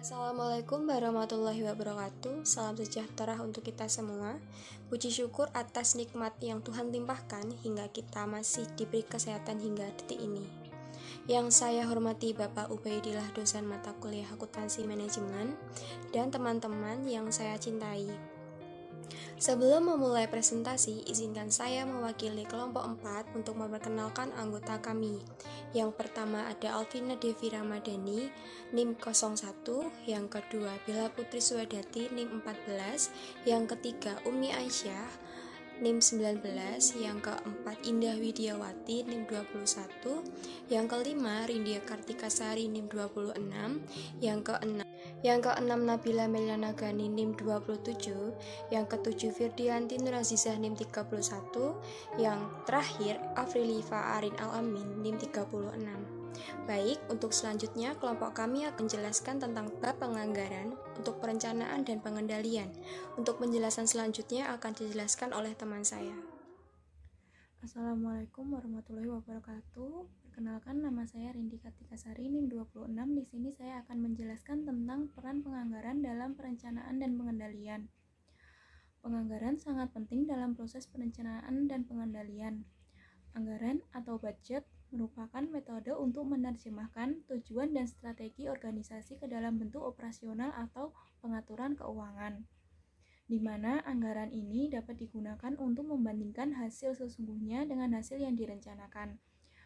Assalamualaikum warahmatullahi wabarakatuh. Salam sejahtera untuk kita semua. Puji syukur atas nikmat yang Tuhan limpahkan hingga kita masih diberi kesehatan hingga detik ini. Yang saya hormati Bapak Ubaidillah, dosen mata kuliah Akuntansi Manajemen, dan teman-teman yang saya cintai. Sebelum memulai presentasi, izinkan saya mewakili kelompok 4 untuk memperkenalkan anggota kami. Yang pertama ada Alvina Devi Ramadhani, NIM 01, yang kedua Bella Putri Suwadati, NIM 14, yang ketiga Umi Aisyah, NIM 19, yang keempat Indah Widiawati, NIM 21, yang kelima Rindia Kartikasari, NIM 26, yang keenam Nabila Meliana Gani, NIM 27, yang ketujuh Firdianti Nurazizah, NIM 31, yang terakhir Afrilifa Arin Alamin, NIM 36. Baik, untuk selanjutnya kelompok kami akan menjelaskan tentang bab penganggaran untuk perencanaan dan pengendalian. Untuk penjelasan selanjutnya akan dijelaskan oleh teman saya. Assalamualaikum warahmatullahi wabarakatuh. Perkenalkan, nama saya Rindy Kartikasari, NIM 26. Di sini saya akan menjelaskan tentang peran penganggaran dalam perencanaan dan pengendalian. Penganggaran sangat penting dalam proses perencanaan dan pengendalian. Anggaran atau budget merupakan metode untuk menerjemahkan tujuan dan strategi organisasi ke dalam bentuk operasional atau pengaturan keuangan, di mana anggaran ini dapat digunakan untuk membandingkan hasil sesungguhnya dengan hasil yang direncanakan.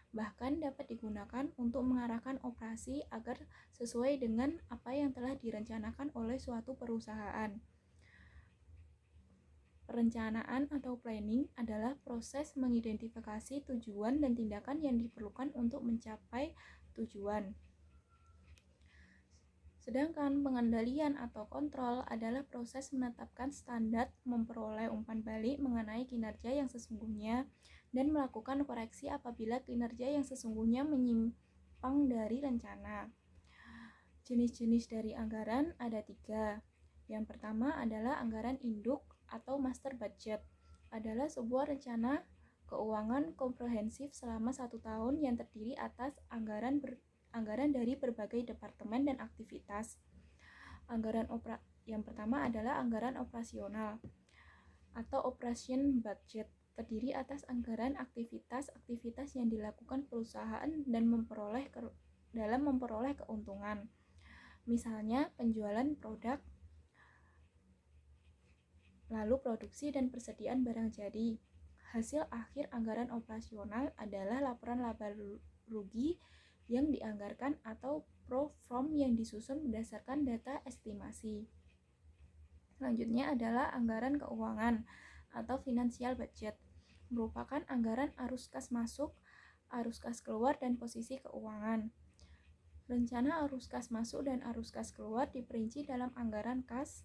Bahkan dapat digunakan untuk mengarahkan operasi agar sesuai dengan apa yang telah direncanakan oleh suatu perusahaan. Perencanaan atau planning adalah proses mengidentifikasi tujuan dan tindakan yang diperlukan untuk mencapai tujuan. Sedangkan pengendalian atau kontrol adalah proses menetapkan standar, memperoleh umpan balik mengenai kinerja yang sesungguhnya, dan melakukan koreksi apabila kinerja yang sesungguhnya menyimpang dari rencana. Jenis-jenis dari anggaran ada 3. Yang pertama adalah anggaran induk atau master budget. Adalah sebuah rencana keuangan komprehensif selama 1 tahun yang terdiri atas anggaran dari berbagai departemen dan aktivitas. Yang pertama adalah anggaran operasional atau operation budget, terdiri atas anggaran aktivitas yang dilakukan perusahaan dan dalam memperoleh keuntungan. Misalnya penjualan produk, lalu produksi dan persediaan barang jadi. Hasil akhir anggaran operasional adalah laporan laba rugi yang dianggarkan atau pro forma yang disusun berdasarkan data estimasi. Selanjutnya adalah anggaran keuangan atau financial budget, merupakan anggaran arus kas masuk, arus kas keluar, dan posisi keuangan. Rencana arus kas masuk dan arus kas keluar diperinci dalam anggaran kas.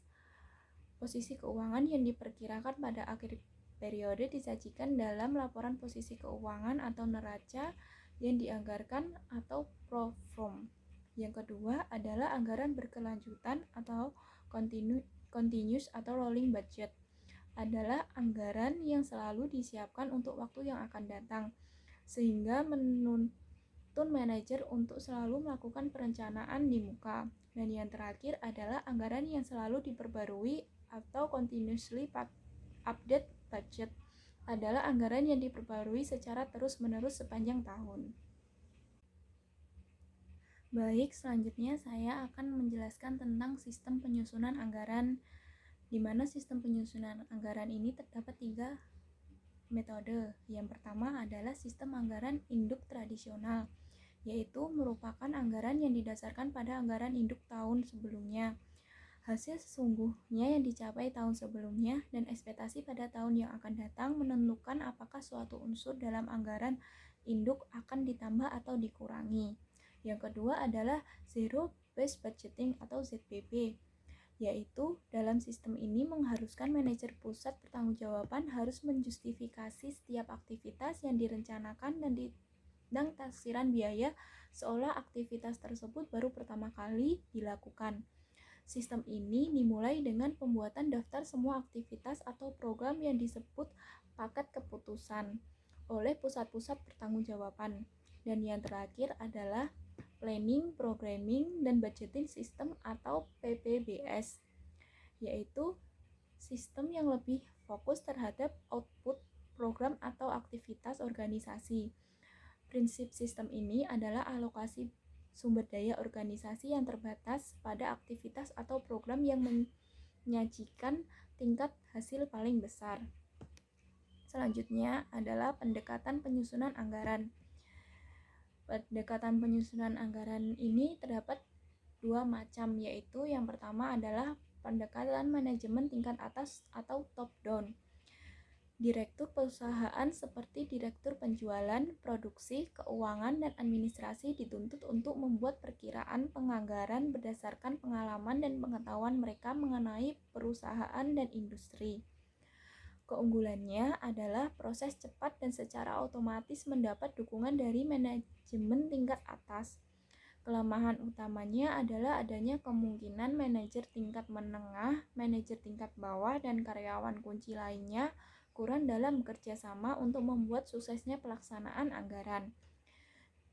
Posisi keuangan yang diperkirakan pada akhir periode disajikan dalam laporan posisi keuangan atau neraca yang dianggarkan atau pro forma. Yang kedua adalah anggaran berkelanjutan atau continuous atau rolling budget. Adalah anggaran yang selalu disiapkan untuk waktu yang akan datang, sehingga menuntun manajer untuk selalu melakukan perencanaan di muka. Dan yang terakhir adalah anggaran yang selalu diperbarui atau continuously update budget. Adalah anggaran yang diperbarui secara terus-menerus sepanjang tahun. Baik, selanjutnya saya akan menjelaskan tentang sistem penyusunan anggaran, di mana sistem penyusunan anggaran ini terdapat 3 metode. Yang pertama adalah sistem anggaran induk tradisional, yaitu merupakan anggaran yang didasarkan pada anggaran induk tahun sebelumnya. Hasil sesungguhnya yang dicapai tahun sebelumnya dan ekspektasi pada tahun yang akan datang menentukan apakah suatu unsur dalam anggaran induk akan ditambah atau dikurangi. Yang kedua adalah Zero Based Budgeting atau ZBB, yaitu dalam sistem ini mengharuskan manajer pusat pertanggungjawaban harus menjustifikasi setiap aktivitas yang direncanakan dan taksiran biaya seolah aktivitas tersebut baru pertama kali dilakukan. Sistem ini dimulai dengan pembuatan daftar semua aktivitas atau program yang disebut paket keputusan oleh pusat-pusat pertanggungjawaban. Dan yang terakhir adalah Planning, Programming, dan Budgeting System atau PPBS, yaitu sistem yang lebih fokus terhadap output program atau aktivitas organisasi. Prinsip sistem ini adalah alokasi sumber daya organisasi yang terbatas pada aktivitas atau program yang menyajikan tingkat hasil paling besar. Selanjutnya adalah pendekatan penyusunan anggaran. Pendekatan penyusunan anggaran ini terdapat dua macam, yaitu yang pertama adalah pendekatan manajemen tingkat atas atau top down. Direktur perusahaan seperti direktur penjualan, produksi, keuangan, dan administrasi dituntut untuk membuat perkiraan penganggaran berdasarkan pengalaman dan pengetahuan mereka mengenai perusahaan dan industri. Keunggulannya adalah proses cepat dan secara otomatis mendapat dukungan dari manajemen tingkat atas. Kelemahan utamanya adalah adanya kemungkinan manajer tingkat menengah, manajer tingkat bawah, dan karyawan kunci lainnya kurang dalam bekerja sama untuk membuat suksesnya pelaksanaan anggaran.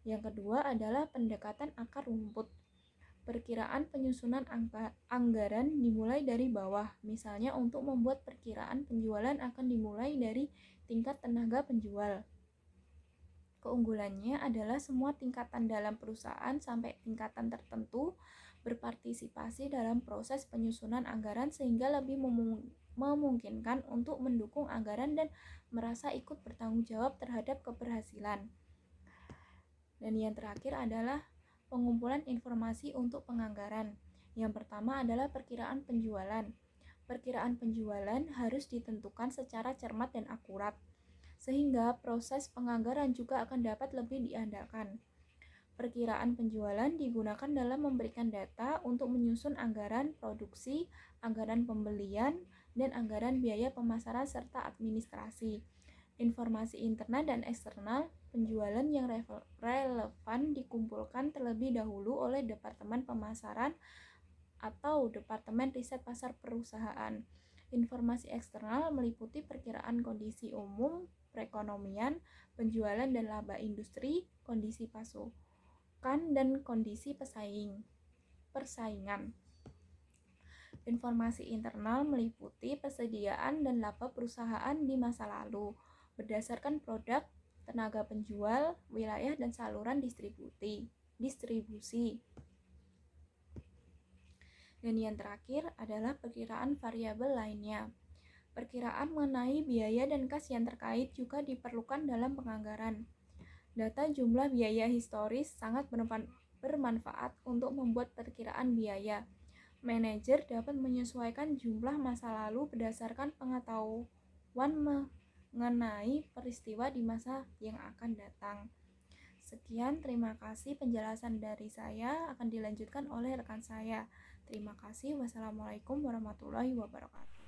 Yang kedua adalah pendekatan akar rumput. Perkiraan penyusunan anggaran dimulai dari bawah. Misalnya untuk membuat perkiraan penjualan akan dimulai dari tingkat tenaga penjual. Keunggulannya adalah semua tingkatan dalam perusahaan sampai tingkatan tertentu berpartisipasi dalam proses penyusunan anggaran sehingga lebih memungkinkan untuk mendukung anggaran dan merasa ikut bertanggung jawab terhadap keberhasilan. Dan yang terakhir adalah pengumpulan informasi untuk penganggaran. Yang pertama adalah perkiraan penjualan. Perkiraan penjualan harus ditentukan secara cermat dan akurat, sehingga proses penganggaran juga akan dapat lebih diandalkan. Perkiraan penjualan digunakan dalam memberikan data untuk menyusun anggaran produksi, anggaran pembelian, dan anggaran biaya pemasaran serta administrasi. Informasi internal dan eksternal penjualan yang relevan dikumpulkan terlebih dahulu oleh Departemen Pemasaran atau Departemen Riset Pasar Perusahaan. Informasi eksternal meliputi perkiraan kondisi umum, perekonomian, penjualan dan laba industri, kondisi pasokan, dan kondisi persaingan. Informasi internal meliputi persediaan dan laba perusahaan di masa lalu berdasarkan produk, tenaga penjual, wilayah, dan saluran distribusi. Dan yang terakhir adalah perkiraan variabel lainnya. Perkiraan mengenai biaya dan kas yang terkait juga diperlukan dalam penganggaran. Data jumlah biaya historis sangat bermanfaat untuk membuat perkiraan biaya. Manajer dapat menyesuaikan jumlah masa lalu berdasarkan pengetahuan mengenai peristiwa di masa yang akan datang. Sekian, terima kasih. Penjelasan dari saya akan dilanjutkan oleh rekan saya. Terima kasih. Wassalamualaikum warahmatullahi wabarakatuh.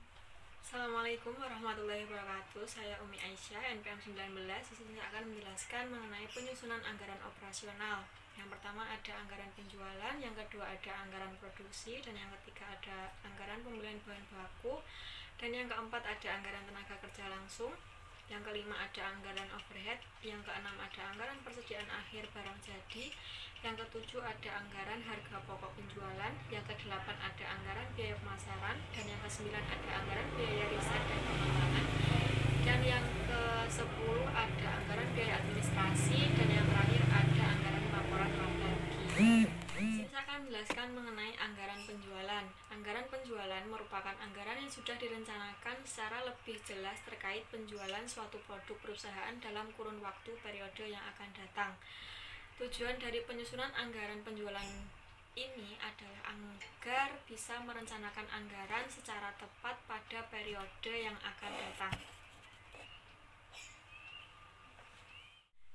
Assalamualaikum warahmatullahi wabarakatuh. Saya Umi Aisyah, NPM 19. Di sini saya akan menjelaskan mengenai penyusunan anggaran operasional. Yang pertama ada anggaran penjualan, yang kedua ada anggaran produksi, dan yang ketiga ada anggaran pembelian bahan baku, dan yang keempat ada anggaran tenaga kerja langsung, yang kelima ada anggaran overhead, yang keenam ada anggaran persediaan akhir barang jadi, yang ketujuh ada anggaran harga pokok penjualan, yang kedelapan ada anggaran biaya pemasaran, dan yang kesembilan ada anggaran biaya riset dan pengembangan, dan yang ke-10 ada anggaran biaya administrasi, dan yang terakhir ada anggaran laporan laba rugi. Saya akan menjelaskan mengenai anggaran penjualan. Anggaran penjualan merupakan anggaran yang sudah direncanakan secara lebih jelas terkait penjualan suatu produk perusahaan dalam kurun waktu periode yang akan datang. Tujuan dari penyusunan anggaran penjualan ini adalah agar bisa merencanakan anggaran secara tepat pada periode yang akan datang.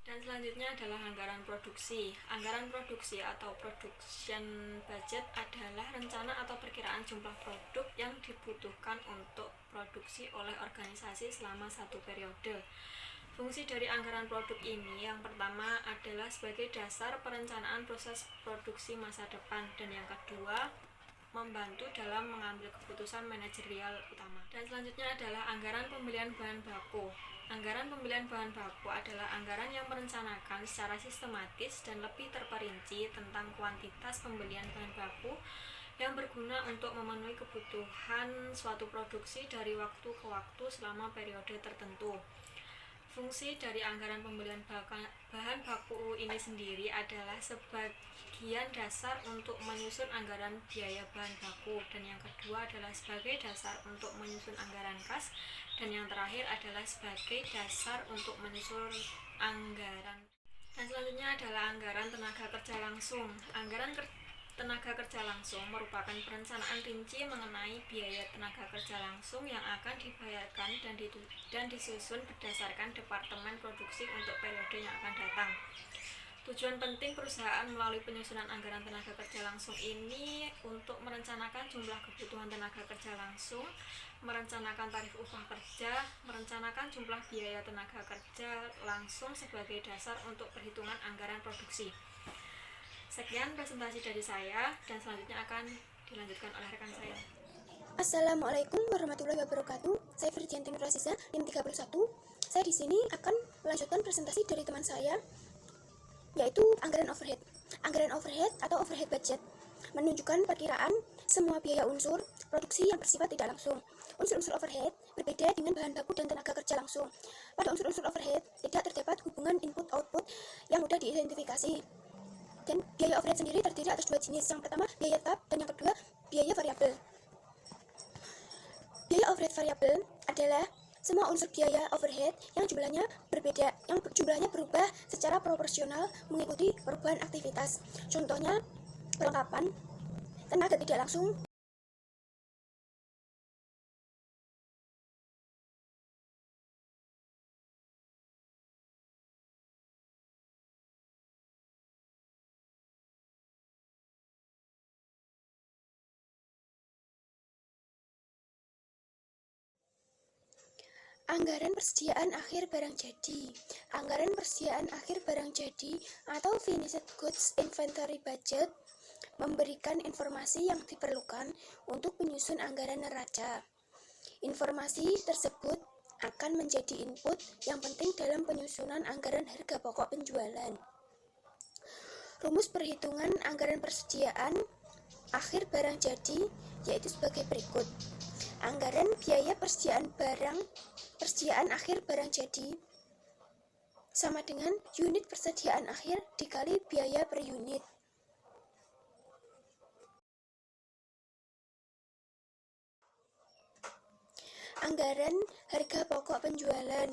Dan selanjutnya adalah anggaran produksi. Anggaran produksi atau production budget adalah rencana atau perkiraan jumlah produk yang dibutuhkan untuk produksi oleh organisasi selama satu periode. Fungsi dari anggaran produk ini yang pertama adalah sebagai dasar perencanaan proses produksi masa depan, dan yang kedua membantu dalam mengambil keputusan manajerial utama. Dan selanjutnya adalah anggaran pembelian bahan baku. Anggaran pembelian bahan baku adalah anggaran yang merencanakan secara sistematis dan lebih terperinci tentang kuantitas pembelian bahan baku yang berguna untuk memenuhi kebutuhan suatu produksi dari waktu ke waktu selama periode tertentu. Fungsi dari anggaran pembelian bahan baku ini sendiri adalah sebagian dasar untuk menyusun anggaran biaya bahan baku, dan yang kedua adalah sebagai dasar untuk menyusun anggaran kas, dan yang terakhir adalah sebagai dasar untuk menyusun anggaran. Dan selanjutnya adalah anggaran tenaga kerja langsung. Anggaran tenaga kerja langsung merupakan perencanaan rinci mengenai biaya tenaga kerja langsung yang akan dibayarkan dan disusun berdasarkan departemen produksi untuk periode yang akan datang. Tujuan penting perusahaan melalui penyusunan anggaran tenaga kerja langsung ini untuk merencanakan jumlah kebutuhan tenaga kerja langsung, merencanakan tarif upah kerja, merencanakan jumlah biaya tenaga kerja langsung sebagai dasar untuk perhitungan anggaran produksi. Sekian presentasi dari saya, dan selanjutnya akan dilanjutkan oleh rekan saya. Assalamualaikum warahmatullahi wabarakatuh. Saya Firjianti Nurasiza, NIM 31. Saya di sini akan melanjutkan presentasi dari teman saya, yaitu anggaran overhead. Anggaran overhead atau overhead budget menunjukkan perkiraan semua biaya unsur produksi yang bersifat tidak langsung. Unsur-unsur overhead berbeda dengan bahan baku dan tenaga kerja langsung. Pada unsur-unsur overhead tidak terdapat hubungan input-output yang mudah diidentifikasi. Dan biaya overhead sendiri terdiri atas dua jenis. Yang pertama biaya tetap, dan yang kedua biaya variabel. Biaya overhead variabel adalah semua unsur biaya overhead yang jumlahnya berbeda, yang jumlahnya berubah secara proporsional mengikuti perubahan aktivitas. Contohnya perlengkapan, tenaga tidak langsung, anggaran persediaan akhir barang jadi. Anggaran persediaan akhir barang jadi atau finished goods inventory budget memberikan informasi yang diperlukan untuk menyusun anggaran neraca. Informasi tersebut akan menjadi input yang penting dalam penyusunan anggaran harga pokok penjualan. Rumus perhitungan anggaran persediaan akhir barang jadi yaitu sebagai berikut. Anggaran biaya persediaan akhir barang jadi sama dengan unit persediaan akhir dikali biaya per unit. Anggaran harga pokok penjualan.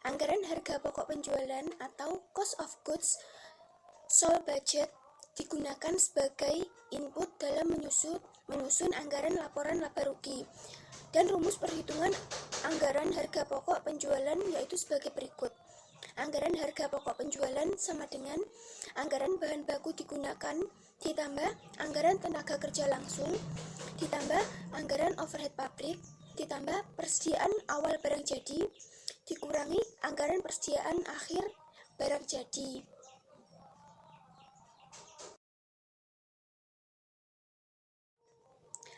Anggaran harga pokok penjualan atau cost of goods sold budget digunakan sebagai input dalam menyusun anggaran laporan laba rugi. Dan rumus perhitungan anggaran harga pokok penjualan yaitu sebagai berikut. Anggaran harga pokok penjualan sama dengan anggaran bahan baku digunakan ditambah anggaran tenaga kerja langsung ditambah anggaran overhead pabrik ditambah persediaan awal barang jadi dikurangi anggaran persediaan akhir barang jadi.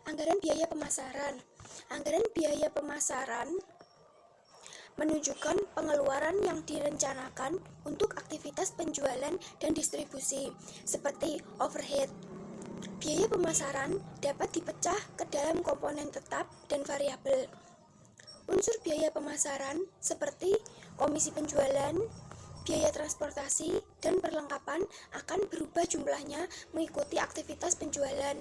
Anggaran biaya pemasaran. Anggaran biaya pemasaran menunjukkan pengeluaran yang direncanakan untuk aktivitas penjualan dan distribusi, seperti overhead. Biaya pemasaran dapat dipecah ke dalam komponen tetap dan variabel. Unsur biaya pemasaran seperti komisi penjualan, biaya transportasi, dan perlengkapan akan berubah jumlahnya mengikuti aktivitas penjualan.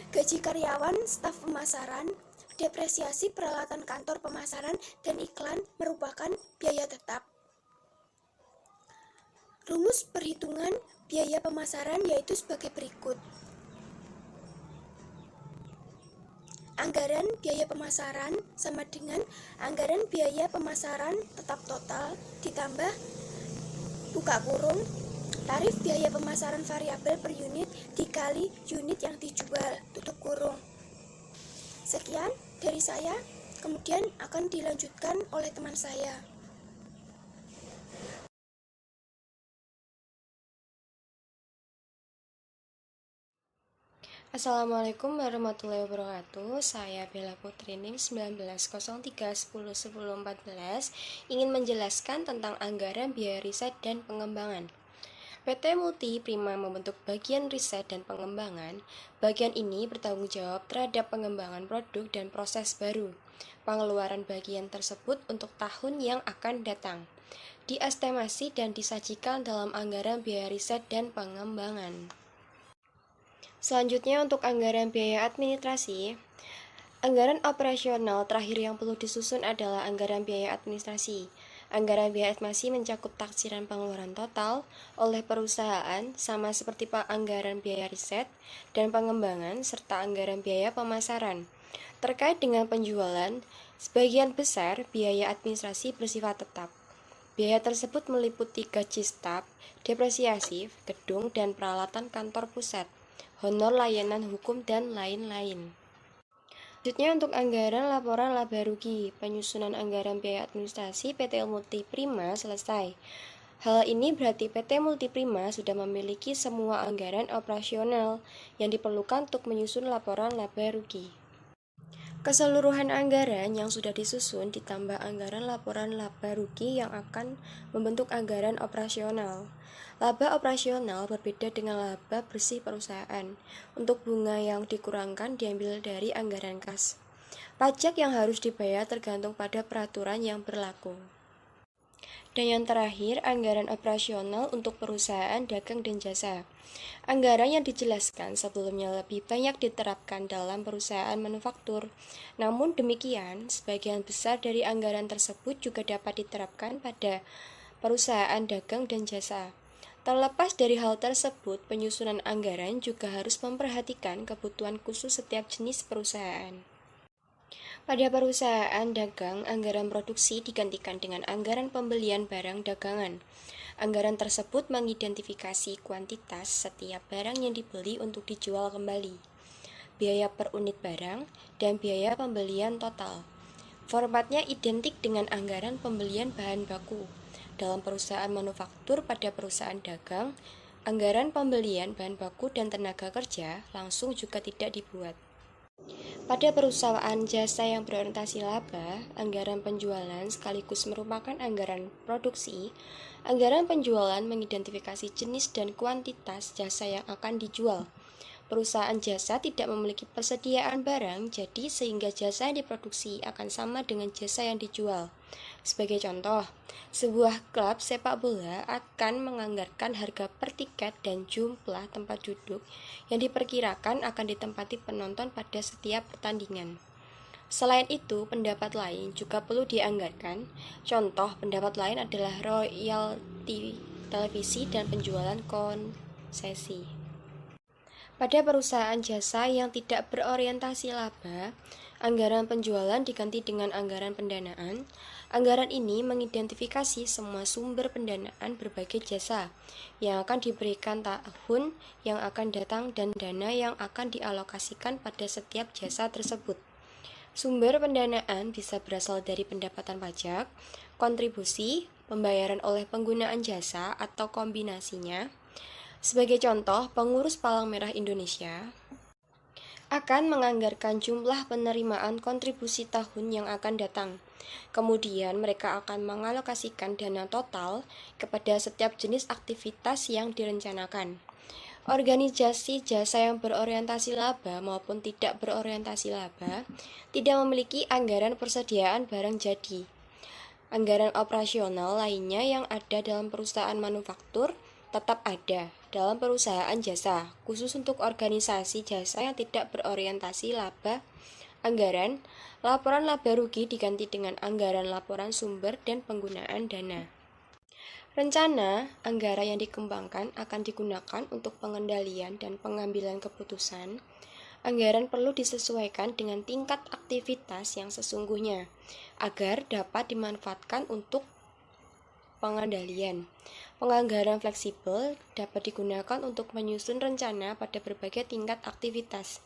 Gaji karyawan, staf pemasaran, depresiasi peralatan kantor pemasaran, dan iklan merupakan biaya tetap. Rumus perhitungan biaya pemasaran yaitu sebagai berikut. Anggaran biaya pemasaran sama dengan anggaran biaya pemasaran tetap total ditambah buka kurung tarif biaya pemasaran variabel per unit dikali unit yang dijual tutup kurung. Sekian dari saya, kemudian akan dilanjutkan oleh teman saya. Assalamualaikum warahmatullahi wabarakatuh. Saya Bella Putri NIM 1903101014 ingin menjelaskan tentang anggaran biaya riset dan pengembangan. PT Multi Prima membentuk bagian riset dan pengembangan. Bagian ini bertanggung jawab terhadap pengembangan produk dan proses baru. Pengeluaran bagian tersebut untuk tahun yang akan datang diestimasi dan disajikan dalam anggaran biaya riset dan pengembangan. Selanjutnya untuk anggaran biaya administrasi. Anggaran operasional terakhir yang perlu disusun adalah anggaran biaya administrasi. Anggaran biaya administrasi mencakup taksiran pengeluaran total oleh perusahaan sama seperti anggaran biaya riset dan pengembangan serta anggaran biaya pemasaran. Terkait dengan penjualan, sebagian besar biaya administrasi bersifat tetap. Biaya tersebut meliputi gaji staf, depresiasi, gedung dan peralatan kantor pusat, honor layanan hukum, dan lain-lain. Selanjutnya untuk anggaran laporan laba rugi, penyusunan anggaran biaya administrasi PT Multi Prima selesai. Hal ini berarti PT Multi Prima sudah memiliki semua anggaran operasional yang diperlukan untuk menyusun laporan laba rugi. Keseluruhan anggaran yang sudah disusun ditambah anggaran laporan laba rugi yang akan membentuk anggaran operasional. Laba operasional berbeda dengan laba bersih perusahaan. Untuk bunga yang dikurangkan diambil dari anggaran kas. Pajak yang harus dibayar tergantung pada peraturan yang berlaku. Dan yang terakhir, anggaran operasional untuk perusahaan dagang dan jasa. Anggaran yang dijelaskan sebelumnya lebih banyak diterapkan dalam perusahaan manufaktur. Namun demikian, sebagian besar dari anggaran tersebut juga dapat diterapkan pada perusahaan dagang dan jasa. Terlepas dari hal tersebut, penyusunan anggaran juga harus memperhatikan kebutuhan khusus setiap jenis perusahaan. Pada perusahaan dagang, anggaran produksi digantikan dengan anggaran pembelian barang dagangan. Anggaran tersebut mengidentifikasi kuantitas setiap barang yang dibeli untuk dijual kembali, biaya per unit barang, dan biaya pembelian total. Formatnya identik dengan anggaran pembelian bahan baku. Dalam perusahaan manufaktur pada perusahaan dagang, anggaran pembelian bahan baku dan tenaga kerja langsung juga tidak dibuat. Pada perusahaan jasa yang berorientasi laba, anggaran penjualan sekaligus merupakan anggaran produksi. Anggaran penjualan mengidentifikasi jenis dan kuantitas jasa yang akan dijual. Perusahaan jasa tidak memiliki persediaan barang, jadi sehingga jasa yang diproduksi akan sama dengan jasa yang dijual. Sebagai contoh, sebuah klub sepak bola akan menganggarkan harga per tiket dan jumlah tempat duduk yang diperkirakan akan ditempati penonton pada setiap pertandingan. Selain itu, pendapat lain juga perlu dianggarkan. Contoh pendapat lain adalah royalti televisi dan penjualan konsesi. Pada perusahaan jasa yang tidak berorientasi laba, anggaran penjualan diganti dengan anggaran pendanaan. Anggaran ini mengidentifikasi semua sumber pendanaan berbagai jasa yang akan diberikan tahun yang akan datang dan dana yang akan dialokasikan pada setiap jasa tersebut. Sumber pendanaan bisa berasal dari pendapatan pajak, kontribusi, pembayaran oleh penggunaan jasa, atau kombinasinya. Sebagai contoh, pengurus Palang Merah Indonesia akan menganggarkan jumlah penerimaan kontribusi tahun yang akan datang. Kemudian mereka akan mengalokasikan dana total kepada setiap jenis aktivitas yang direncanakan. Organisasi jasa yang berorientasi laba maupun tidak berorientasi laba tidak memiliki anggaran persediaan barang jadi. Anggaran operasional lainnya yang ada dalam perusahaan manufaktur tetap ada dalam perusahaan jasa, khusus untuk organisasi jasa yang tidak berorientasi laba. Anggaran laporan laba rugi diganti dengan anggaran laporan sumber dan penggunaan dana. Rencana anggaran yang dikembangkan akan digunakan untuk pengendalian dan pengambilan keputusan. Anggaran perlu disesuaikan dengan tingkat aktivitas yang sesungguhnya agar dapat dimanfaatkan untuk pengendalian. Penganggaran fleksibel dapat digunakan untuk menyusun rencana pada berbagai tingkat aktivitas.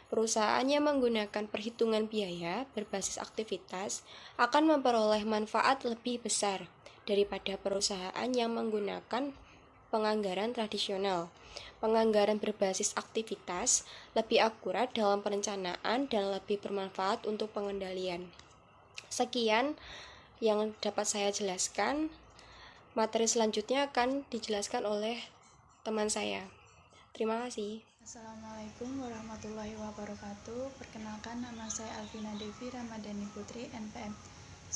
Perusahaan yang menggunakan perhitungan biaya berbasis aktivitas akan memperoleh manfaat lebih besar daripada perusahaan yang menggunakan penganggaran tradisional. penganggaran berbasis aktivitas lebih akurat dalam perencanaan dan lebih bermanfaat untuk pengendalian. Sekian yang dapat saya jelaskan. Materi selanjutnya akan dijelaskan oleh teman saya. Terima kasih. Assalamualaikum warahmatullahi wabarakatuh. Perkenalkan, nama saya Alvina Devi Ramadhani Putri, NPM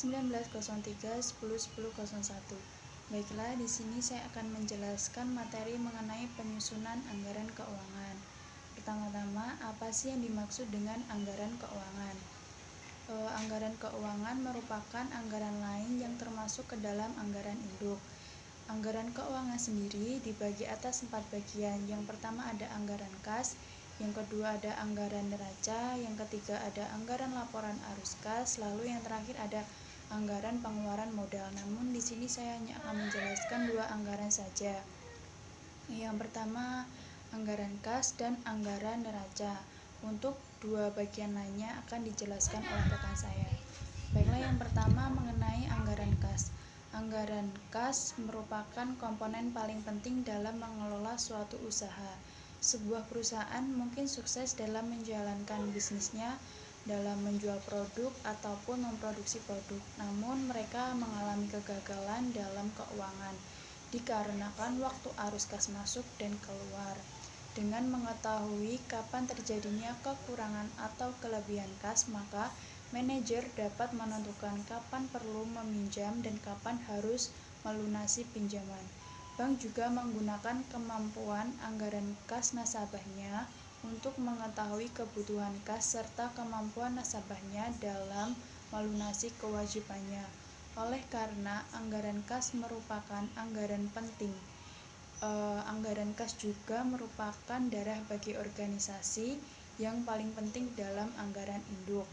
1903-10-10-01. Baiklah, di sini saya akan menjelaskan materi mengenai penyusunan anggaran keuangan. Pertama-tama, apa sih yang dimaksud dengan anggaran keuangan? Anggaran keuangan merupakan anggaran lain yang termasuk ke dalam anggaran induk. Anggaran keuangan sendiri dibagi atas 4 bagian. Yang pertama ada anggaran kas, yang kedua ada anggaran neraca, yang ketiga ada anggaran laporan arus kas, lalu yang terakhir ada anggaran pengeluaran modal. Namun di sini saya hanya akan menjelaskan 2 anggaran saja. Yang pertama anggaran kas dan anggaran neraca. Untuk 2 bagian lainnya akan dijelaskan oleh rekan saya. Baiklah, yang pertama mengenai anggaran kas. Anggaran kas merupakan komponen paling penting dalam mengelola suatu usaha. Sebuah perusahaan mungkin sukses dalam menjalankan bisnisnya, dalam menjual produk ataupun memproduksi produk. Namun mereka mengalami kegagalan dalam keuangan dikarenakan waktu arus kas masuk dan keluar. Dengan mengetahui kapan terjadinya kekurangan atau kelebihan kas, maka manajer dapat menentukan kapan perlu meminjam dan kapan harus melunasi pinjaman. Bank juga menggunakan kemampuan anggaran kas nasabahnya untuk mengetahui kebutuhan kas serta kemampuan nasabahnya dalam melunasi kewajibannya. Oleh karena anggaran kas merupakan anggaran penting, anggaran kas juga merupakan darah bagi organisasi yang paling penting dalam anggaran induk.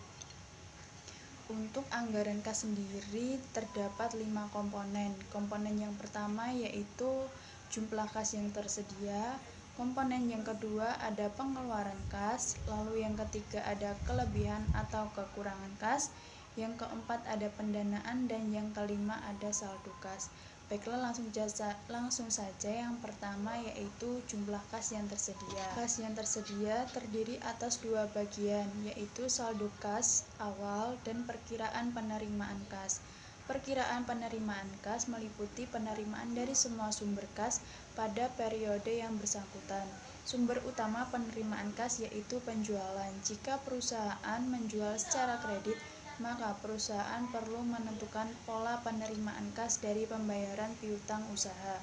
Untuk anggaran kas sendiri terdapat 5 komponen. Komponen yang pertama yaitu jumlah kas yang tersedia. Komponen yang kedua ada pengeluaran kas. Lalu yang ketiga ada kelebihan atau kekurangan kas. Yang keempat ada pendanaan dan yang kelima ada saldo kas. Baiklah, langsung saja. Yang pertama yaitu jumlah kas yang tersedia. Kas yang tersedia terdiri atas 2 bagian, yaitu saldo kas awal dan perkiraan penerimaan kas. Perkiraan penerimaan kas meliputi penerimaan dari semua sumber kas pada periode yang bersangkutan. Sumber utama penerimaan kas yaitu penjualan. Jika perusahaan menjual secara kredit, maka perusahaan perlu menentukan pola penerimaan kas dari pembayaran piutang usaha.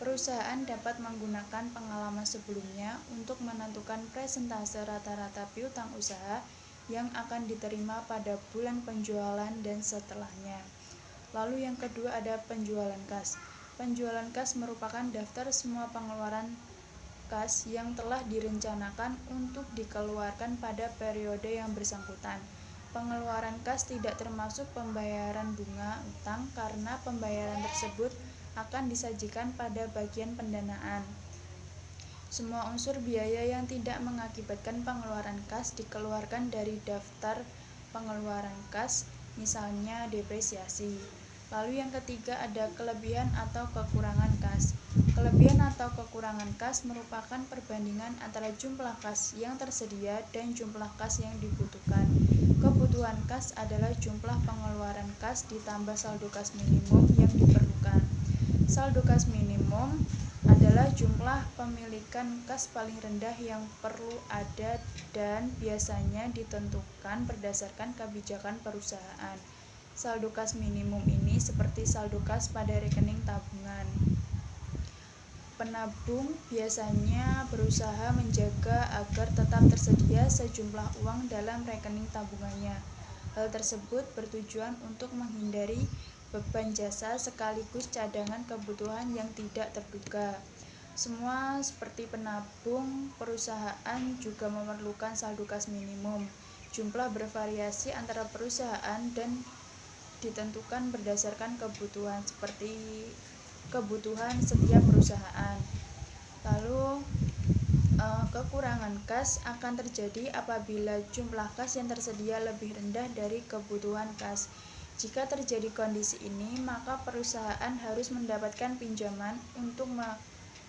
Perusahaan dapat menggunakan pengalaman sebelumnya untuk menentukan persentase rata-rata piutang usaha yang akan diterima pada bulan penjualan dan setelahnya. Lalu yang kedua ada penjualan kas. Penjualan kas merupakan daftar semua pengeluaran kas yang telah direncanakan untuk dikeluarkan pada periode yang bersangkutan. Pengeluaran kas tidak termasuk pembayaran bunga utang karena pembayaran tersebut akan disajikan pada bagian pendanaan. Semua unsur biaya yang tidak mengakibatkan pengeluaran kas dikeluarkan dari daftar pengeluaran kas, misalnya depresiasi. Lalu yang ketiga ada kelebihan atau kekurangan kas. Kelebihan atau kekurangan kas merupakan perbandingan antara jumlah kas yang tersedia dan jumlah kas yang dibutuhkan. Kebutuhan kas adalah jumlah pengeluaran kas ditambah saldo kas minimum yang diperlukan. Saldo kas minimum adalah jumlah pemilikan kas paling rendah yang perlu ada dan biasanya ditentukan berdasarkan kebijakan perusahaan. Saldo kas minimum ini seperti saldo kas pada rekening tabungan. Penabung biasanya berusaha menjaga agar tetap tersedia sejumlah uang dalam rekening tabungannya. Hal tersebut bertujuan untuk menghindari beban jasa sekaligus cadangan kebutuhan yang tidak terduga. Semua seperti penabung, perusahaan juga memerlukan saldo kas minimum. Jumlah bervariasi antara perusahaan dan ditentukan berdasarkan kebutuhan seperti kebutuhan setiap perusahaan. Lalu kekurangan kas akan terjadi apabila jumlah kas yang tersedia lebih rendah dari kebutuhan kas. Jika terjadi kondisi ini, maka perusahaan harus mendapatkan pinjaman untuk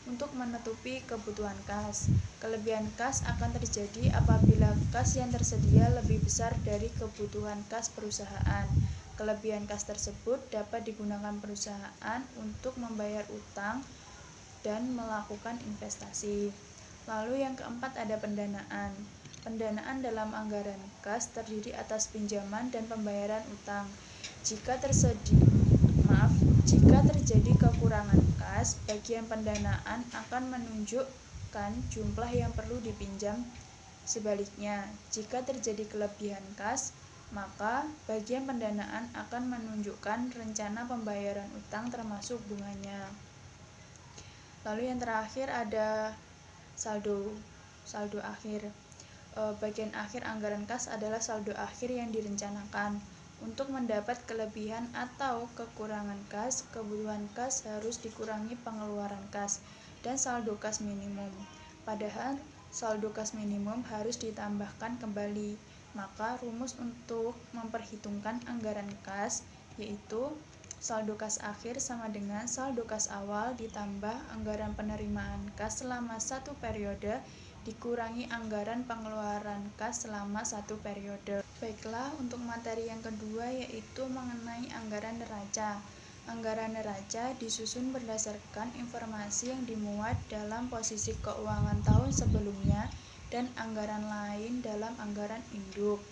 untuk menutupi kebutuhan kas. Kelebihan kas akan terjadi apabila kas yang tersedia lebih besar dari kebutuhan kas perusahaan. Kelebihan kas tersebut dapat digunakan perusahaan untuk membayar utang dan melakukan investasi. Lalu yang keempat ada pendanaan. Pendanaan dalam anggaran kas terdiri atas pinjaman dan pembayaran utang. Jika terjadi kekurangan kas, bagian pendanaan akan menunjukkan jumlah yang perlu dipinjam. Sebaliknya, jika terjadi kelebihan kas, maka bagian pendanaan akan menunjukkan rencana pembayaran utang termasuk bunganya. Lalu yang terakhir ada saldo akhir. Bagian akhir anggaran kas adalah saldo akhir yang direncanakan. Untuk mendapat kelebihan atau kekurangan kas, kebutuhan kas harus dikurangi pengeluaran kas dan saldo kas minimum. Padahal saldo kas minimum harus ditambahkan kembali. Maka rumus untuk memperhitungkan anggaran kas yaitu saldo kas akhir sama dengan saldo kas awal ditambah anggaran penerimaan kas selama satu periode dikurangi anggaran pengeluaran kas selama satu periode. Baiklah, untuk materi yang kedua yaitu mengenai anggaran neraca. Anggaran neraca disusun berdasarkan informasi yang dimuat dalam posisi keuangan tahun sebelumnya dan anggaran lain dalam anggaran induk.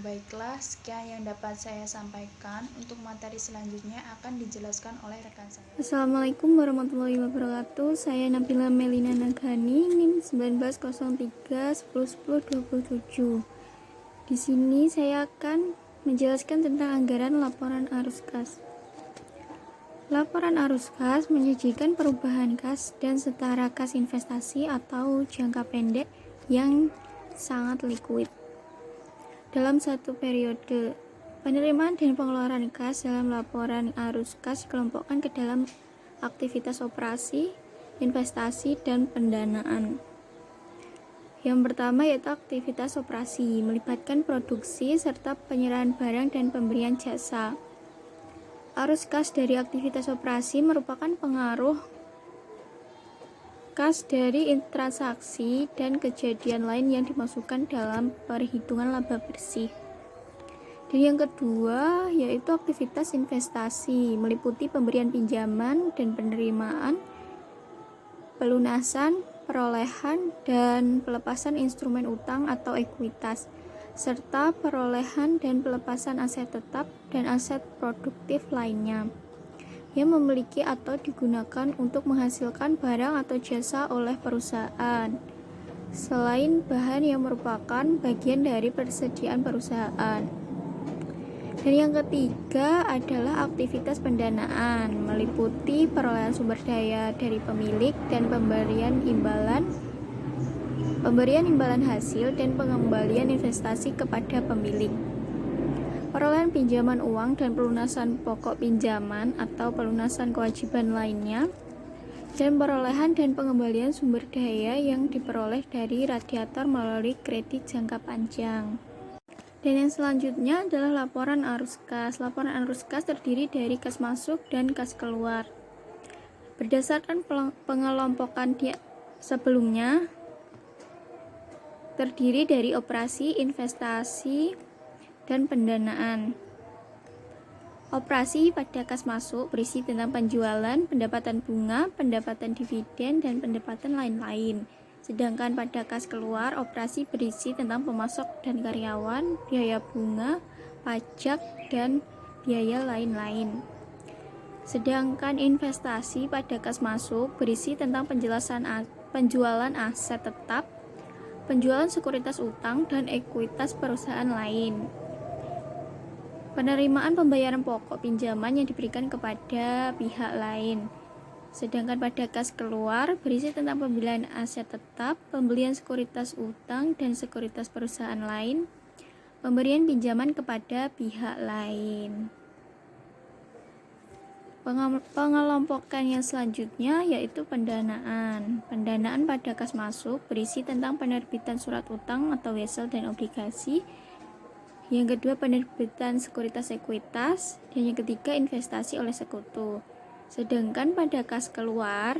Baiklah, sekian yang dapat saya sampaikan. Untuk materi selanjutnya akan dijelaskan oleh rekan saya. Assalamualaikum warahmatullahi wabarakatuh. Saya Nabila Melina Nagani, NIM 1903-101027. Di sini saya akan menjelaskan tentang anggaran laporan arus kas. Laporan arus kas menyajikan perubahan kas dan setara kas investasi atau jangka pendek yang sangat likuid. Dalam satu periode, penerimaan dan pengeluaran kas dalam laporan arus kas dikelompokkan ke dalam aktivitas operasi, investasi, dan pendanaan. Yang pertama yaitu aktivitas operasi, melibatkan produksi serta penyerahan barang dan pemberian jasa. Arus kas dari aktivitas operasi merupakan pengaruh kas dari transaksi dan kejadian lain yang dimasukkan dalam perhitungan laba bersih. Dan yang kedua yaitu aktivitas investasi, meliputi pemberian pinjaman dan penerimaan, pelunasan, perolehan, dan pelepasan instrumen utang atau ekuitas, serta perolehan dan pelepasan aset tetap dan aset produktif lainnya yang memiliki atau digunakan untuk menghasilkan barang atau jasa oleh perusahaan, selain bahan yang merupakan bagian dari persediaan perusahaan. Dan yang ketiga adalah aktivitas pendanaan, meliputi perolehan sumber daya dari pemilik dan pemberian imbalan hasil dan pengembalian investasi kepada pemilik. Perolehan pinjaman uang dan pelunasan pokok pinjaman atau pelunasan kewajiban lainnya, dan perolehan dan pengembalian sumber daya yang diperoleh dari radiator melalui kredit jangka panjang. Dan yang selanjutnya adalah laporan arus kas. Laporan arus kas terdiri dari kas masuk dan kas keluar. Berdasarkan pengelompokan sebelumnya, terdiri dari operasi, investasi, dan pendanaan. Operasi pada kas masuk berisi tentang penjualan, pendapatan bunga, pendapatan dividen, dan pendapatan lain-lain. Sedangkan pada kas keluar, operasi berisi tentang pemasok dan karyawan, biaya bunga, pajak, dan biaya lain-lain. Sedangkan investasi pada kas masuk berisi tentang penjualan aset tetap, penjualan sekuritas utang, dan ekuitas perusahaan lain. Penerimaan pembayaran pokok pinjaman yang diberikan kepada pihak lain. Sedangkan pada kas keluar berisi tentang pembelian aset tetap, pembelian sekuritas utang dan sekuritas perusahaan lain, pemberian pinjaman kepada pihak lain. Pengelompokan yang selanjutnya yaitu pendanaan. Pendanaan pada kas masuk berisi tentang penerbitan surat utang atau wesel dan obligasi. Yang kedua penerbitan sekuritas ekuitas, dan yang ketiga investasi oleh sekutu. Sedangkan pada kas keluar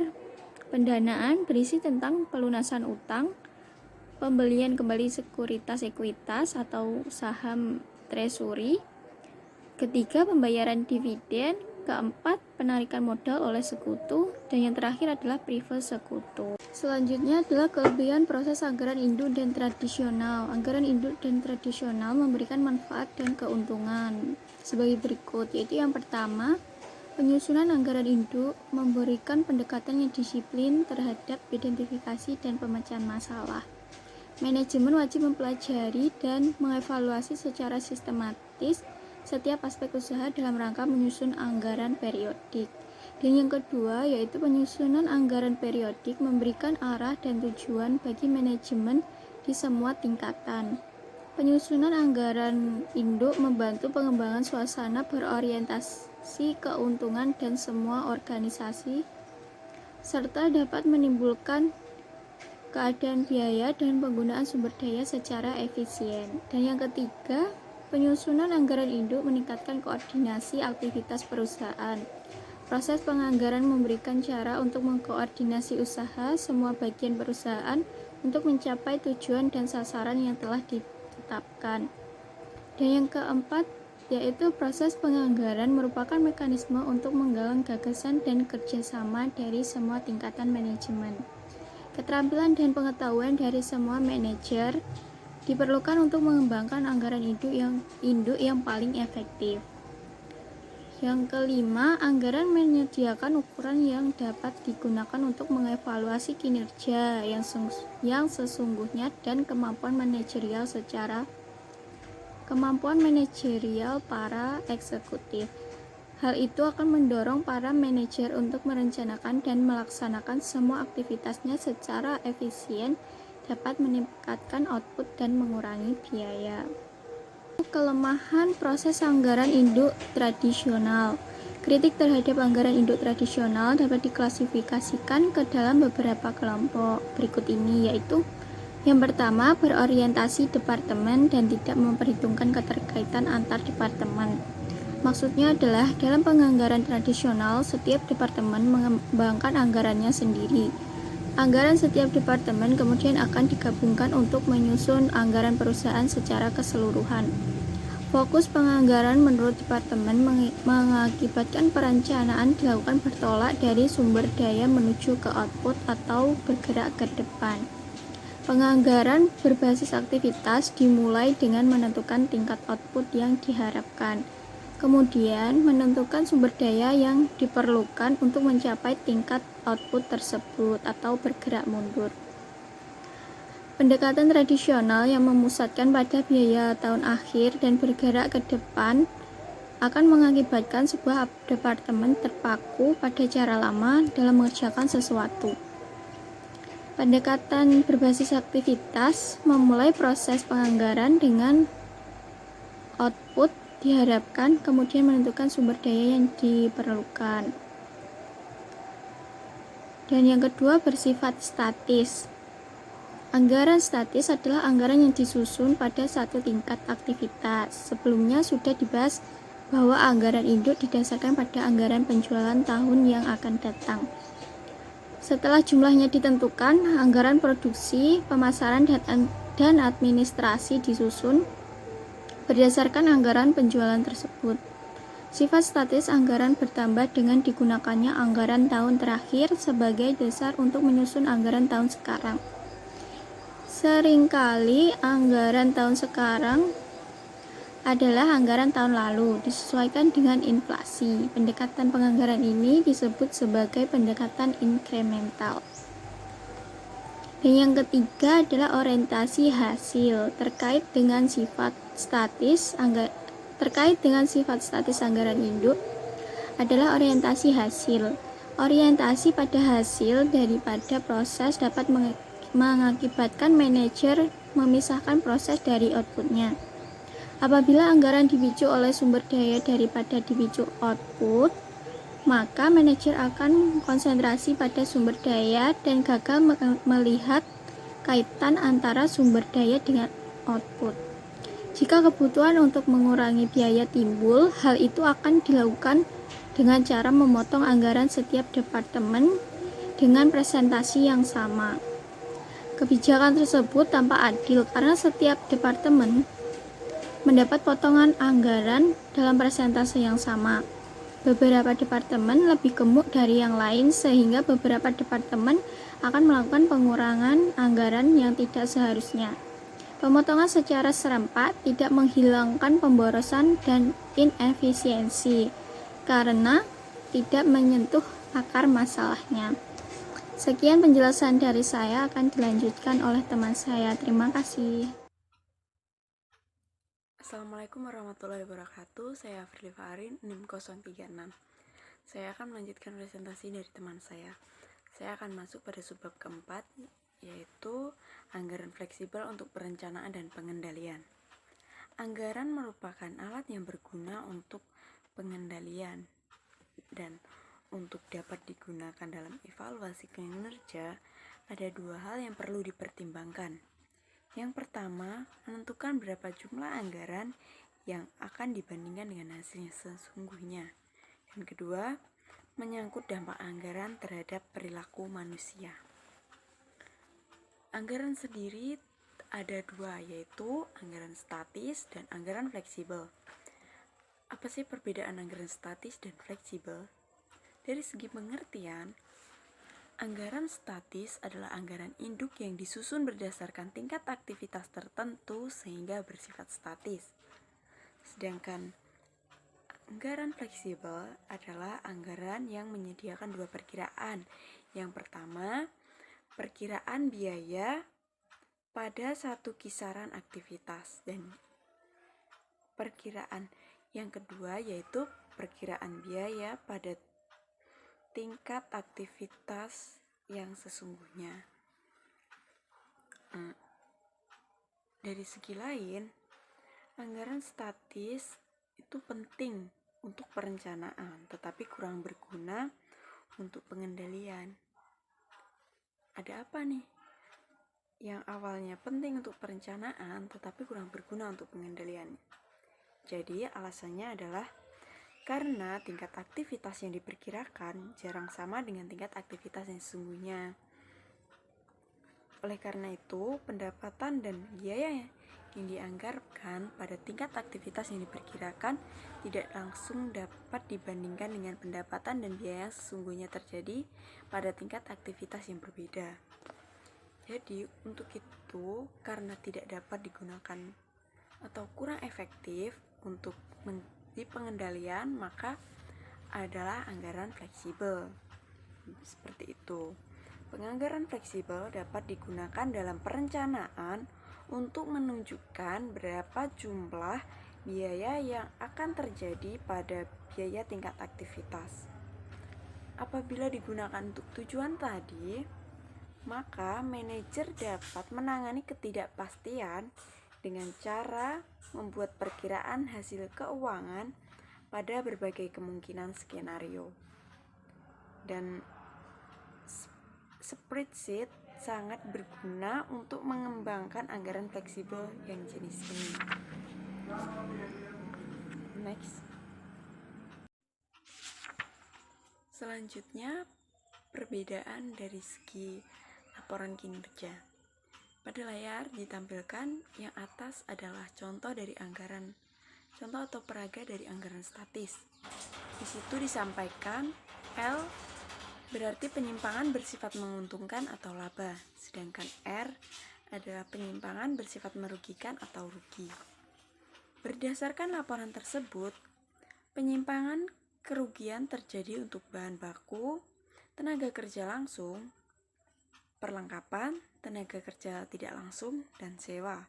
Pendanaan berisi tentang pelunasan utang, pembelian kembali sekuritas ekuitas atau saham treasury. Ketiga, pembayaran dividen. Keempat, penarikan modal oleh sekutu. Dan yang terakhir adalah privilege sekutu. Selanjutnya adalah kelebihan proses anggaran induk dan tradisional. Anggaran induk dan tradisional memberikan manfaat dan keuntungan sebagai berikut, yaitu yang pertama, penyusunan anggaran induk memberikan pendekatan yang disiplin terhadap identifikasi dan pemecahan masalah. Manajemen wajib mempelajari dan mengevaluasi secara sistematis setiap aspek usaha dalam rangka menyusun anggaran periodik. Dan yang kedua, yaitu penyusunan anggaran periodik memberikan arah dan tujuan bagi manajemen di semua tingkatan. Penyusunan anggaran induk membantu pengembangan suasana berorientasi keuntungan dan semua organisasi, serta dapat menimbulkan keadaan biaya dan penggunaan sumber daya secara efisien. Dan yang ketiga, penyusunan anggaran induk meningkatkan koordinasi aktivitas perusahaan. Proses penganggaran memberikan cara untuk mengkoordinasi usaha semua bagian perusahaan untuk mencapai tujuan dan sasaran yang telah ditetapkan. Dan yang keempat, yaitu proses penganggaran merupakan mekanisme untuk menggalang gagasan dan kerjasama dari semua tingkatan manajemen. Keterampilan dan pengetahuan dari semua manajer diperlukan untuk mengembangkan anggaran induk yang paling efektif. Yang kelima, anggaran menyediakan ukuran yang dapat digunakan untuk mengevaluasi kinerja yang sesungguhnya dan kemampuan manajerial para eksekutif. Hal itu akan mendorong para manajer untuk merencanakan dan melaksanakan semua aktivitasnya secara efisien, dapat meningkatkan output dan mengurangi biaya. Kelemahan proses anggaran induk tradisional. Kritik terhadap anggaran induk tradisional dapat diklasifikasikan ke dalam beberapa kelompok berikut ini, yaitu yang pertama, berorientasi departemen dan tidak memperhitungkan keterkaitan antar departemen. Maksudnya adalah dalam penganggaran tradisional, setiap departemen mengembangkan anggarannya sendiri. Anggaran setiap departemen kemudian akan digabungkan untuk menyusun anggaran perusahaan secara keseluruhan. Fokus penganggaran menurut departemen mengakibatkan perencanaan dilakukan bertolak dari sumber daya menuju ke output atau bergerak ke depan. Penganggaran berbasis aktivitas dimulai dengan menentukan tingkat output yang diharapkan, kemudian menentukan sumber daya yang diperlukan untuk mencapai tingkat output tersebut atau bergerak mundur. Pendekatan tradisional yang memusatkan pada biaya tahun akhir dan bergerak ke depan akan mengakibatkan sebuah departemen terpaku pada cara lama dalam mengerjakan sesuatu. Pendekatan berbasis aktivitas memulai proses penganggaran dengan output diharapkan, kemudian menentukan sumber daya yang diperlukan. Dan yang kedua, bersifat statis. Anggaran statis adalah anggaran yang disusun pada satu tingkat aktivitas. Sebelumnya sudah dibahas bahwa anggaran induk didasarkan pada anggaran penjualan tahun yang akan datang. Setelah jumlahnya ditentukan, anggaran produksi, pemasaran, dan administrasi disusun berdasarkan anggaran penjualan tersebut. Sifat statis anggaran bertambah dengan digunakannya anggaran tahun terakhir sebagai dasar untuk menyusun anggaran tahun sekarang. Seringkali anggaran tahun sekarang adalah anggaran tahun lalu, disesuaikan dengan inflasi. Pendekatan penganggaran ini disebut sebagai pendekatan inkremental. Dan yang ketiga adalah orientasi hasil. Terkait dengan sifat statis anggaran induk adalah orientasi hasil. Orientasi pada hasil daripada proses dapat mengakibatkan manajer memisahkan proses dari outputnya. Apabila anggaran dipicu oleh sumber daya daripada dipicu output, maka manajer akan konsentrasi pada sumber daya dan gagal melihat kaitan antara sumber daya dengan output. Jika kebutuhan untuk mengurangi biaya timbul, hal itu akan dilakukan dengan cara memotong anggaran setiap departemen dengan presentasi yang sama. Kebijakan tersebut tampak adil karena setiap departemen mendapat potongan anggaran dalam presentase yang sama. Beberapa departemen lebih gemuk dari yang lain sehingga beberapa departemen akan melakukan pengurangan anggaran yang tidak seharusnya. Pemotongan secara serempak tidak menghilangkan pemborosan dan inefisiensi karena tidak menyentuh akar masalahnya. Sekian penjelasan dari saya, akan dilanjutkan oleh teman saya. Terima kasih. Assalamualaikum warahmatullahi wabarakatuh. Saya Firly Farin, NIM 036. Saya akan melanjutkan presentasi dari teman saya. Saya akan masuk pada subbab keempat, yaitu anggaran fleksibel untuk perencanaan dan pengendalian. Anggaran merupakan alat yang berguna untuk pengendalian dan untuk dapat digunakan dalam evaluasi kinerja, ada dua hal yang perlu dipertimbangkan. Yang pertama, menentukan berapa jumlah anggaran yang akan dibandingkan dengan hasilnya sesungguhnya. Dan kedua, menyangkut dampak anggaran terhadap perilaku manusia. Anggaran sendiri ada dua, yaitu anggaran statis dan anggaran fleksibel. Apa sih perbedaan anggaran statis dan fleksibel? Dari segi pengertian, anggaran statis adalah anggaran induk yang disusun berdasarkan tingkat aktivitas tertentu sehingga bersifat statis. Sedangkan anggaran fleksibel adalah anggaran yang menyediakan dua perkiraan. Yang pertama, perkiraan biaya pada satu kisaran aktivitas, dan perkiraan yang kedua yaitu perkiraan biaya pada tingkat aktivitas yang sesungguhnya. Dari segi lain, anggaran statis itu penting untuk perencanaan, tetapi kurang berguna untuk pengendalian. Ada apa nih? Yang awalnya penting untuk perencanaan, tetapi kurang berguna untuk pengendaliannya. Jadi alasannya adalah karena tingkat aktivitas yang diperkirakan jarang sama dengan tingkat aktivitas yang sesungguhnya. Oleh karena itu, pendapatan dan biaya yang dianggarkan pada tingkat aktivitas yang diperkirakan tidak langsung dapat dibandingkan dengan pendapatan dan biaya yang sesungguhnya terjadi pada tingkat aktivitas yang berbeda. Jadi, untuk itu, karena tidak dapat digunakan atau kurang efektif untuk di pengendalian, maka adalah anggaran fleksibel. Seperti itu. Penganggaran fleksibel dapat digunakan dalam perencanaan untuk menunjukkan berapa jumlah biaya yang akan terjadi pada biaya tingkat aktivitas. Apabila digunakan untuk tujuan tadi, maka manajer dapat menangani ketidakpastian dengan cara membuat perkiraan hasil keuangan pada berbagai kemungkinan skenario. Dan spreadsheet sangat berguna untuk mengembangkan anggaran fleksibel yang jenis ini. Next. Selanjutnya, perbedaan dari segi laporan kinerja. Pada layar ditampilkan yang atas adalah contoh dari anggaran, contoh atau peraga dari anggaran statis. Di situ disampaikan L berarti penyimpangan bersifat menguntungkan atau laba, sedangkan R adalah penyimpangan bersifat merugikan atau rugi. Berdasarkan laporan tersebut, penyimpangan kerugian terjadi untuk bahan baku, tenaga kerja langsung, perlengkapan, tenaga kerja tidak langsung, dan sewa.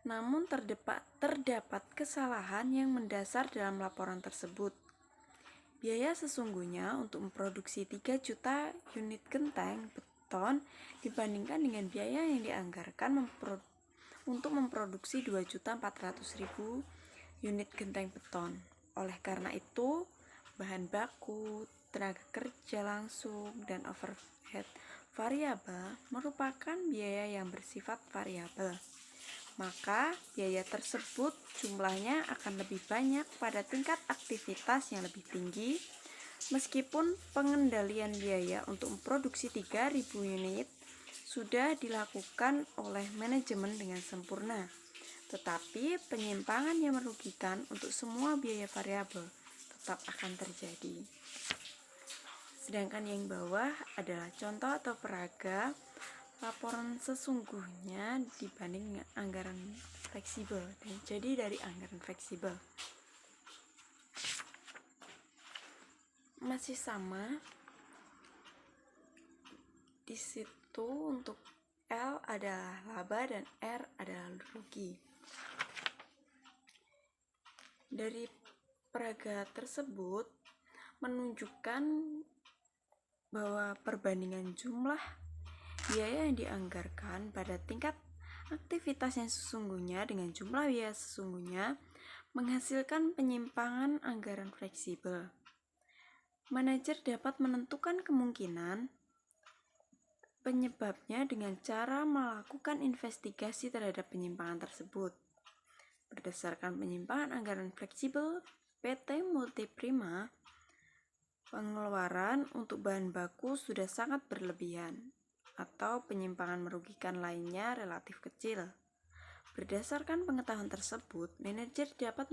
Namun terdapat kesalahan yang mendasar dalam laporan tersebut. Biaya sesungguhnya untuk memproduksi 3 juta unit genteng beton dibandingkan dengan biaya yang dianggarkan untuk memproduksi 2.400.000 unit genteng beton. Oleh karena itu, bahan baku, tenaga kerja langsung, dan overhead variabel merupakan biaya yang bersifat variabel. Maka biaya tersebut jumlahnya akan lebih banyak pada tingkat aktivitas yang lebih tinggi Meskipun pengendalian biaya untuk memproduksi 3.000 unit sudah dilakukan oleh manajemen dengan sempurna, tetapi penyimpangan yang merugikan untuk semua biaya variabel tetap akan terjadi. Sedangkan yang bawah adalah contoh atau peraga laporan sesungguhnya dibanding dengan anggaran fleksibel dan jadi dari anggaran fleksibel. Masih sama. Di situ untuk L adalah laba dan R adalah rugi. Dari peraga tersebut menunjukkan bahwa perbandingan jumlah biaya yang dianggarkan pada tingkat aktivitas yang sesungguhnya dengan jumlah biaya sesungguhnya menghasilkan penyimpangan anggaran fleksibel. Manajer dapat menentukan kemungkinan penyebabnya dengan cara melakukan investigasi terhadap penyimpangan tersebut. Berdasarkan penyimpangan anggaran fleksibel PT Multiprima, pengeluaran untuk bahan baku sudah sangat berlebihan atau penyimpangan merugikan lainnya relatif kecil. Berdasarkan pengetahuan tersebut, manajer dapat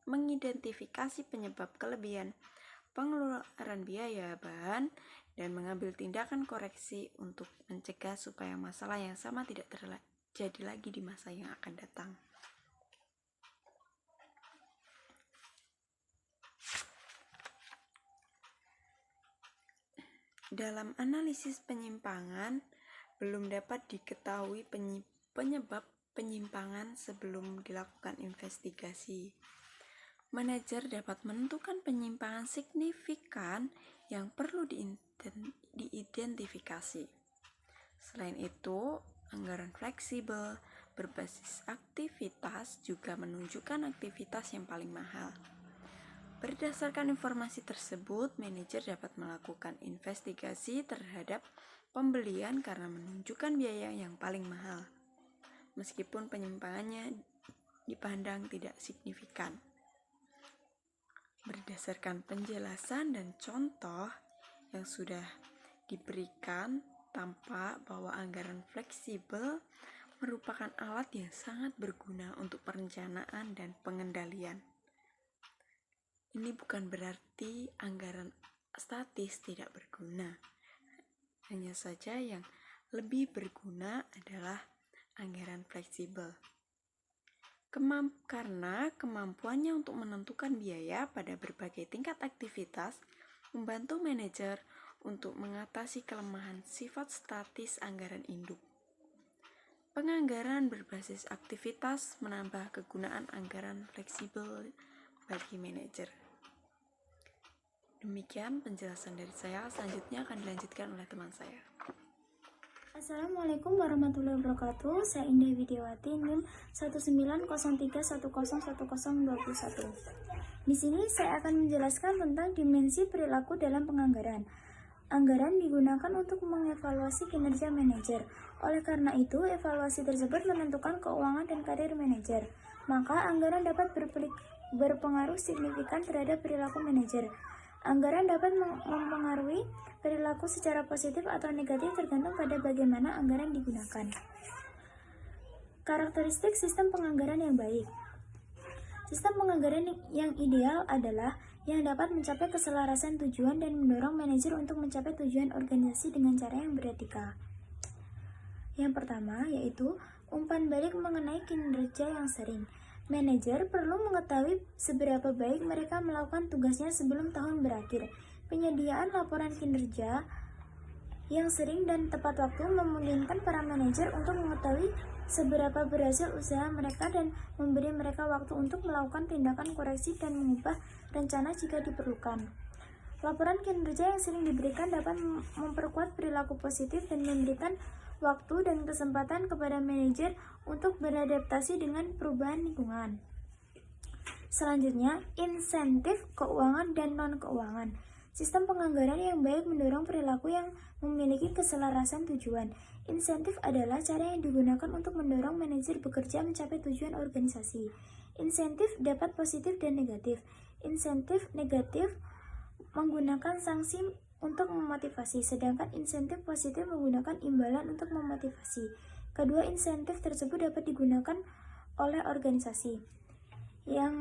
mengidentifikasi penyebab kelebihan pengeluaran biaya bahan dan mengambil tindakan koreksi untuk mencegah supaya masalah yang sama tidak terjadi lagi di masa yang akan datang. Dalam analisis penyimpangan, belum dapat diketahui penyebab penyimpangan sebelum dilakukan investigasi. Manajer dapat menentukan penyimpangan signifikan yang perlu diidentifikasi. Selain itu, anggaran fleksibel berbasis aktivitas juga menunjukkan aktivitas yang paling mahal. Berdasarkan informasi tersebut, manajer dapat melakukan investigasi terhadap pembelian karena menunjukkan biaya yang paling mahal, meskipun penyimpangannya dipandang tidak signifikan. Berdasarkan penjelasan dan contoh yang sudah diberikan, tampak bahwa anggaran fleksibel merupakan alat yang sangat berguna untuk perencanaan dan pengendalian. Ini bukan berarti anggaran statis tidak berguna. Hanya saja yang lebih berguna adalah anggaran fleksibel. Karena kemampuannya untuk menentukan biaya pada berbagai tingkat aktivitas membantu manajer untuk mengatasi kelemahan sifat statis anggaran induk. Penganggaran berbasis aktivitas menambah kegunaan anggaran fleksibel bagi manajer. Demikian penjelasan dari saya, selanjutnya akan dilanjutkan oleh teman saya. Assalamualaikum warahmatullahi wabarakatuh. Saya Indah Widiawati, NIM 19031010021. Di sini saya akan menjelaskan tentang dimensi perilaku dalam penganggaran. Anggaran digunakan untuk mengevaluasi kinerja manajer. Oleh karena itu, evaluasi tersebut menentukan keuangan dan karir manajer. Maka, anggaran dapat berpengaruh signifikan terhadap perilaku manajer. Anggaran dapat mempengaruhi perilaku secara positif atau negatif tergantung pada bagaimana anggaran digunakan. Karakteristik sistem penganggaran yang baik. Sistem penganggaran yang ideal adalah yang dapat mencapai keselarasan tujuan dan mendorong manajer untuk mencapai tujuan organisasi dengan cara yang beretika. Yang pertama yaitu umpan balik mengenai kinerja yang sering. Manajer perlu mengetahui seberapa baik mereka melakukan tugasnya sebelum tahun berakhir. Penyediaan laporan kinerja yang sering dan tepat waktu memungkinkan para manajer untuk mengetahui seberapa berhasil usaha mereka dan memberi mereka waktu untuk melakukan tindakan koreksi dan mengubah rencana jika diperlukan. Laporan kinerja yang sering diberikan dapat memperkuat perilaku positif dan memberikan waktu dan kesempatan kepada manajer untuk beradaptasi dengan perubahan lingkungan. Selanjutnya, insentif keuangan dan non-keuangan. Sistem penganggaran yang baik mendorong perilaku yang memiliki keselarasan tujuan. Insentif adalah cara yang digunakan untuk mendorong manajer bekerja mencapai tujuan organisasi. Insentif dapat positif dan negatif. Insentif negatif menggunakan sanksi untuk memotivasi, sedangkan insentif positif menggunakan imbalan untuk memotivasi. Kedua insentif tersebut dapat digunakan oleh organisasi. Yang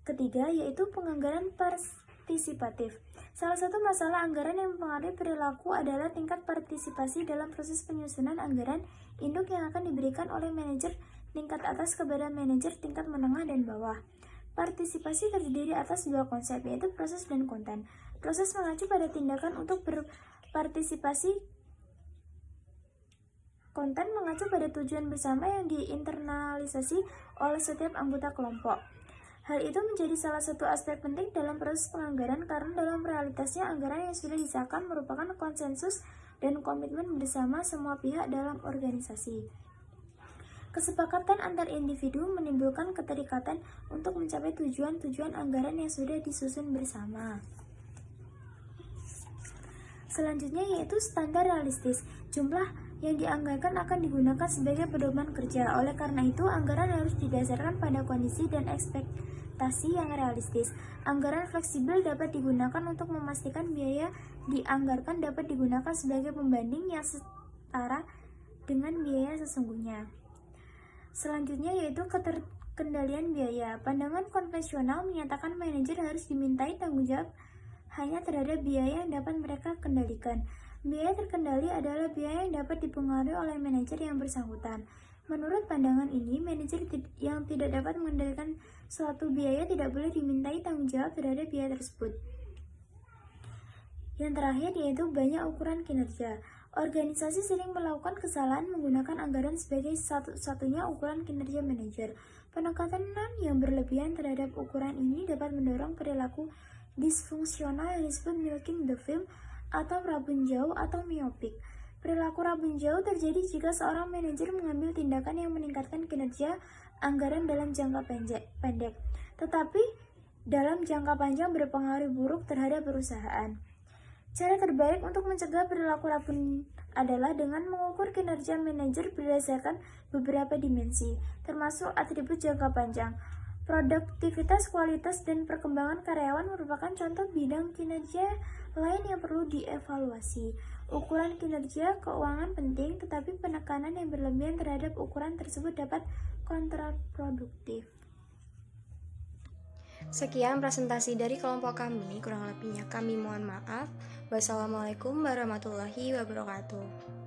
ketiga yaitu penganggaran partisipatif. Salah satu masalah anggaran yang mempengaruhi perilaku adalah tingkat partisipasi dalam proses penyusunan anggaran induk yang akan diberikan oleh manajer tingkat atas kepada manajer tingkat menengah dan bawah. Partisipasi terdiri atas dua konsep, yaitu proses dan konten. Proses mengacu pada tindakan untuk berpartisipasi. Konten mengacu pada tujuan bersama yang diinternalisasi oleh setiap anggota kelompok. Hal itu menjadi salah satu aspek penting dalam proses penganggaran karena dalam realitasnya anggaran yang sudah disahkan merupakan konsensus dan komitmen bersama semua pihak dalam organisasi. Kesepakatan antar individu menimbulkan keterikatan untuk mencapai tujuan-tujuan anggaran yang sudah disusun bersama. Selanjutnya yaitu standar realistis. Jumlah yang dianggarkan akan digunakan sebagai pedoman kerja. Oleh karena itu, anggaran harus didasarkan pada kondisi dan ekspektasi yang realistis. Anggaran fleksibel dapat digunakan untuk memastikan biaya dianggarkan dapat digunakan sebagai pembanding yang setara dengan biaya sesungguhnya. Selanjutnya yaitu keterkendalian biaya. Pandangan konvensional menyatakan manajer harus dimintai tanggung jawab hanya terhadap biaya yang dapat mereka kendalikan. Biaya terkendali adalah biaya yang dapat dipengaruhi oleh manajer yang bersangkutan. Menurut pandangan ini, manajer yang tidak dapat mengendalikan suatu biaya tidak boleh dimintai tanggung jawab terhadap biaya tersebut. Yang terakhir yaitu banyak ukuran kinerja. Organisasi sering melakukan kesalahan menggunakan anggaran sebagai satu-satunya ukuran kinerja manajer. Penekanan yang berlebihan terhadap ukuran ini dapat mendorong perilaku disfungsional yang disebut milking the film atau rabun jauh atau miopic. Perilaku rabun jauh terjadi jika seorang manajer mengambil tindakan yang meningkatkan kinerja anggaran dalam jangka pendek, tetapi dalam jangka panjang berpengaruh buruk terhadap perusahaan. Cara terbaik untuk mencegah perilaku rabun adalah dengan mengukur kinerja manajer berdasarkan beberapa dimensi, termasuk atribut jangka panjang. Produktivitas, kualitas, dan perkembangan karyawan merupakan contoh bidang kinerja lain yang perlu dievaluasi. Ukuran kinerja keuangan penting, tetapi penekanan yang berlebihan terhadap ukuran tersebut dapat kontraproduktif. Sekian presentasi dari kelompok kami, kurang lebihnya kami mohon maaf. Wassalamualaikum warahmatullahi wabarakatuh.